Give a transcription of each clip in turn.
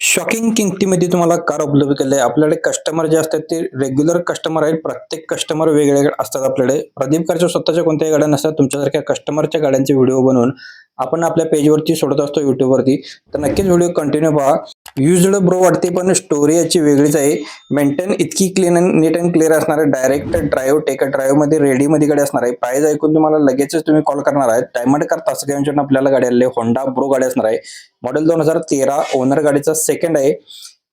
Shocking किंमतीमध्ये तुम्हाला car उपलब्ध केले आहे. आपल्याकडे कस्टमर जे असतात ते रेग्युलर कस्टमर आहेत. प्रत्येक कस्टमर वेगवेगळे असतात आपल्याकडे. प्रदीप कारच्या स्वतःच्या कोणत्याही गाड्या नसतात. तुमच्यासारख्या कस्टमरच्या गाड्यांचे व्हिडिओ बनवून आपण आपल्या पेजवरती सोडत असतो YouTubeवरती. तर नक्कीच व्हिडिओ कंटिन्यू पहा. युज्ड ब्रो वाटते पण स्टोरी याची वेगळीच आहे. मेंटेन इतकी clean and neat and clear असणार आहे. डायरेक्ट ड्राईव्ह टेक ड्राईव्ह मध्ये रेडीमध्ये गाडी असणार आहे. प्राइस ऐकून तुम्हाला लगेचच तुम्ही कॉल करणार आहे. डायमंड कार तासगावच्या आपल्याला गाडी आली आहे. होंडा ब्रो गाडी असणार आहे. मॉडेल 2013 ओनर गाडीचा सेकंड आहे.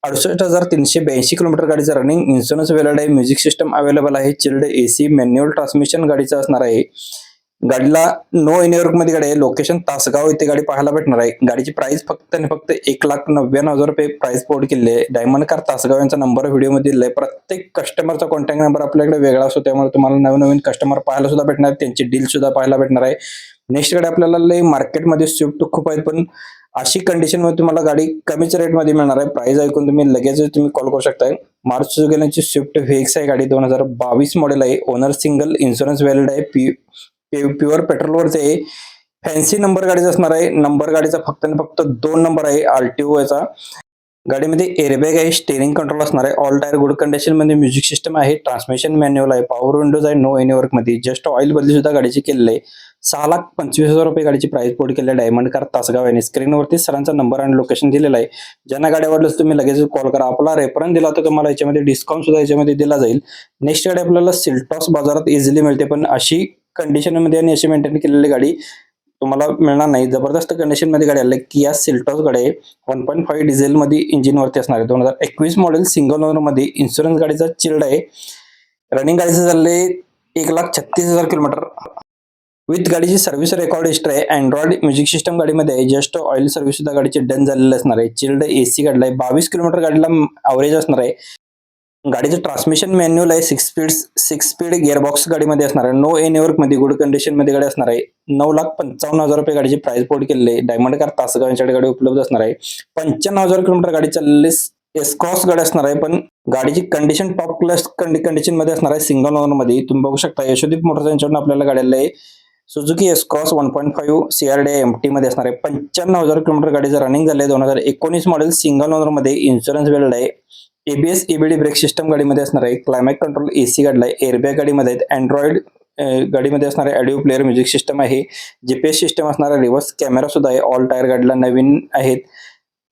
68,382 किलोमीटर गाडीचं रनिंग. इन्शुरन्स व्हॅलिड आहे. म्युझिक सिस्टम अवेलेबल आहे. चिल्ड AC मॅन्युअल ट्रान्समिशन गाडीचं असणार आहे. गाडीला नो एनिवर्क मध्ये गाडी आहे. लोकेशन तासगाव इथे गाडी पाहायला भेटणार आहे. गाडीची प्राइस फक्त आणि फक्त 1,99,000 रुपये प्राइस पोर्ट केली आहे. डायमंड कार तासगाव यांचा नंबर व्हिडिओ मध्ये दिलाय. प्रत्येक कस्टमरचा कॉन्टॅक्ट नंबर आपल्याकडे वेगळा असतो, त्यामुळे तुम्हाला नवीन नवीन कस्टमर पाहायला सुद्धा भेटणार, त्यांची डील सुद्धा पाहायला भेटणार आहे. नेक्स्ट गाडी आपल्याला लय मार्केटमध्ये स्विफ्ट खूप आहेत, पण अशी कंडिशन मध्ये तुम्हाला गाडी कमीच रेट मध्ये मिळणार आहे. प्राइस ऐकून तुम्ही लगेच तुम्ही कॉल करू शकता. मारुती सुझुकी स्विफ्ट व्हीएक्स आहे. गाडी 2022 मॉडेल आहे. ओनर सिंगल, इन्शुरन्स व्हॅलिड आहे. प्युअर पेट्रोलवरती आहे. फॅन्सी नंबर गाडीचा असणार आहे. नंबर गाडीचा फक्त आणि फक्त 2 नंबर आहे. RTO याचा. गाडीमध्ये एअरबॅग आहे. स्टेरिंग कंट्रोल असणार आहे. ऑल टायर गुड कंडिशन मध्ये. म्युझिक सिस्टम आहे. ट्रान्समिशन मॅन्युअल आहे. पॉवर विंडोज आहे. नो एनी वर्क मध्ये. जस्ट ऑइल बदली सुद्धा गाडीची केलेली आहे. 6,25,000 रुपये गाडीची प्राइस पोर्ट केली आहे. डायमंड कार तासगाव यांनी. स्क्रीनवरती सरांचा नंबर आणि लोकेशन दिलेला आहे. ज्यांना गाडी आवडल्यास तुम्ही लगेच कॉल करा. आपला रेफरन्स दिला तर तुम्हाला याच्यामध्ये डिस्काउंट सुद्धा याच्यामध्ये दिला जाईल. नेक्स्ट गाडी आपल्याला सिल्टॉस बाजारात इझिली मिळते, पण अशी कंडिशन मध्ये आणि अशी मेंटेन केलेली गाडी तुम्हाला मिळणार नाही. जबरदस्त कंडिशन मध्ये गाडी आली. किया सिल्टॉस गाडी आहे. 1.5 डिझेल मध्ये इंजिन वरती असणार आहे. 2021 मॉडेल सिंगल ओनर मध्ये. इन्शुरन्स गाडीचा चिल्ड आहे. रनिंग गाडीचं चालले 1,36,000 किलोमीटर. विथ गाडीची सर्व्हिस रेकॉर्ड हिस्ट्री आहे. अँड्रॉइड म्युझिक सिस्टम गाडीमध्ये आहे. जस्ट ऑइल सर्व्हिस सुद्धा गाडीची डन झालेली असणार आहे. चिल्ड AC गाडीला आहे. 22 किलोमीटर गाडीला अवरेज असणार आहे. गाडीचं ट्रान्समिशन मॅन्युअल आहे. 6 स्पीड गिअरबॉक्स गाडीमध्ये असणार आहे. नो एनिवर्क मध्ये गुड कंडिशन मध्ये गाडी असणार आहे. 9,55,000 रुपये गाडीची प्राइस पोर्ट केलेली आहे. डायमंड कार तासगाव यांच्याकडे गाडी उपलब्ध असणार आहे. 55,000 किलोमीटर गाडी चाललेली एस क्रॉस गाडी असणार आहे, पण गाडीची कंडिशन टॉप क्लास कंडिशन मध्ये असणार आहे. सिंगल ओनर मध्ये. तुम्ही बघू शकता यशोदीप मोटर्स यांच्याकडून आपल्याला गाडी आली आहे. Suzuki S cross 1.5 CRDI MT मध्ये असणार आहे. 95,000 किलोमीटर गाडीचं रनिंग झाले. 2019 मॉडेल सिंगल ओनर मध्ये. इन्शुरन्स व्हॅलिड आहे. ABS EBD ब्रेक सिस्टम गाडीमध्ये असणार आहे. क्लायमॅट कंट्रोल AC गाडीला आहे. एअरबॅग गाडीमध्ये आहेत. अँड्रॉइड गाडीमध्ये असणार आहे. ऑडिओ प्लेअर म्युझिक सिस्टम आहे. GPS सिस्टम असणार आहे. रिव्हर्स कॅमेरा सुद्धा आहे. ऑल टायर गाडीला नवीन आहेत.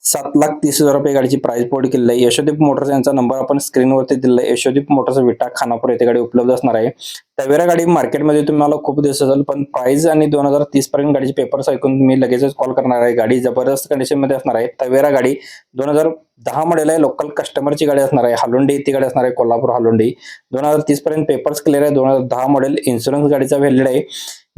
7,30,000 रुपये गाडीची प्राइस पोर्ट केलेली आहे. यशोदीप मोटर्स यांचा नंबर आपण स्क्रीनवरती दिला आहे. यशोदीप मोटर्स विटा खानापूर येथे गाडी उपलब्ध असणार आहे. तवेरा गाडी मार्केटमध्ये तुम्हाला खूप दिवस असेल, पण प्राइस आणि 2030 पर्यंत गाडीचे पेपर्स ऐकून तुम्ही लगेचच कॉल करणार आहे. गाडी जबरदस्त कंडिशन मध्ये असणार आहे. तवेरा गाडी 2010 मॉडेल आहे. लोकल कस्टमरची गाडी असणार आहे. हालोंडी ती गाडी असणार आहे. कोल्हापूर हालोंडी. 2030 पर्यंत पेपर्स क्लिअर आहे. 2010 मॉडेल. इन्शुरन्स गाडीचा व्हॅलिड आहे.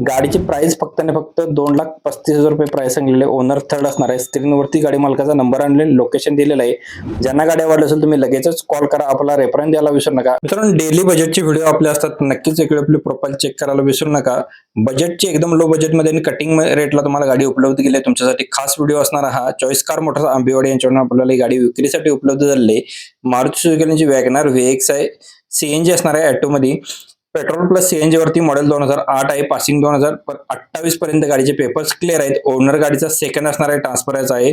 गाडीची प्राइस फक्त आणि फक्त 2,35,000 रुपये प्राइस सांगितलेले. ओनर थर्ड असणार आहे. स्क्रीनवरती गाडी मालकाचा नंबर आणि लोकेशन दिलेलं आहे. ज्यांना गाडी आवडली असेल तुम्ही लगेचच कॉल करा. आपला रेफरन्स द्यायला विसरू नका. मित्रांनो, डेली बजेटचे व्हिडिओ आपले असतात. नक्कीच एक आपली प्रोफाईल चेक करायला विसरू नका. बजेटची एकदम लो बजेटमध्ये आणि कटिंग रेटला तुम्हाला गाडी उपलब्ध केली आहे. तुमच्यासाठी खास व्हिडिओ असणार हा. चॉईस कार मोटर्स आंबेवाडी यांच्याकडून आपल्याला ही गाडी विक्रीसाठी उपलब्ध झालेली आहे. मारुती सुझुकी वॅगनार VX आहे. CNG असणार आहे. ऑटो मध्ये. पेट्रोल प्लस CNG वरती. मॉडेल 2008 आहे. पासिंग 2028 पर्यंत गाडीचे पेपर्स क्लिअर आहेत. ओनर गाडीचा सेकंड असणार आहे. ट्रान्सफरचा आहे.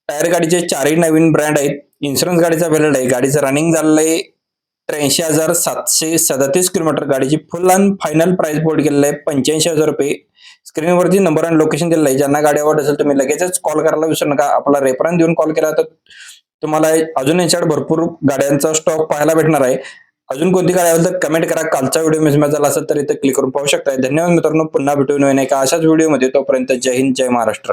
टायर गाडीचे 4ही नवीन ब्रँड आहेत. इन्शुरन्स गाडीचा व्हॅलिड आहे. गाडीचं रनिंग झालेलं आहे 83,737 किलोमीटर. गाडीची फुल अँड फायनल प्राइस बोर्ड केलेलं आहे 85,000 रुपये. स्क्रीनवरती नंबर आणि लोकेशन दिलेलं आहे. ज्यांना गाडी आवडत असेल तुम्ही लगेचच कॉल करायला विसरू नका. आपला रेफरन्स देऊन कॉल केला तर तुम्हाला अजून यांच्याकडे भरपूर गाड्यांचा स्टॉक पाहायला भेटणार आहे. अजून कोणती गाडी असेल तर कमेंट करा. कालचा व्हिडिओ मिस झाला असेल तर इथे क्लिक करून पाहू शकता. धन्यवाद मित्रांनो. पुन्हा भेटून एका अशाच व्हिडिओमध्ये. तोपर्यंत जय हिंद, जय महाराष्ट्र.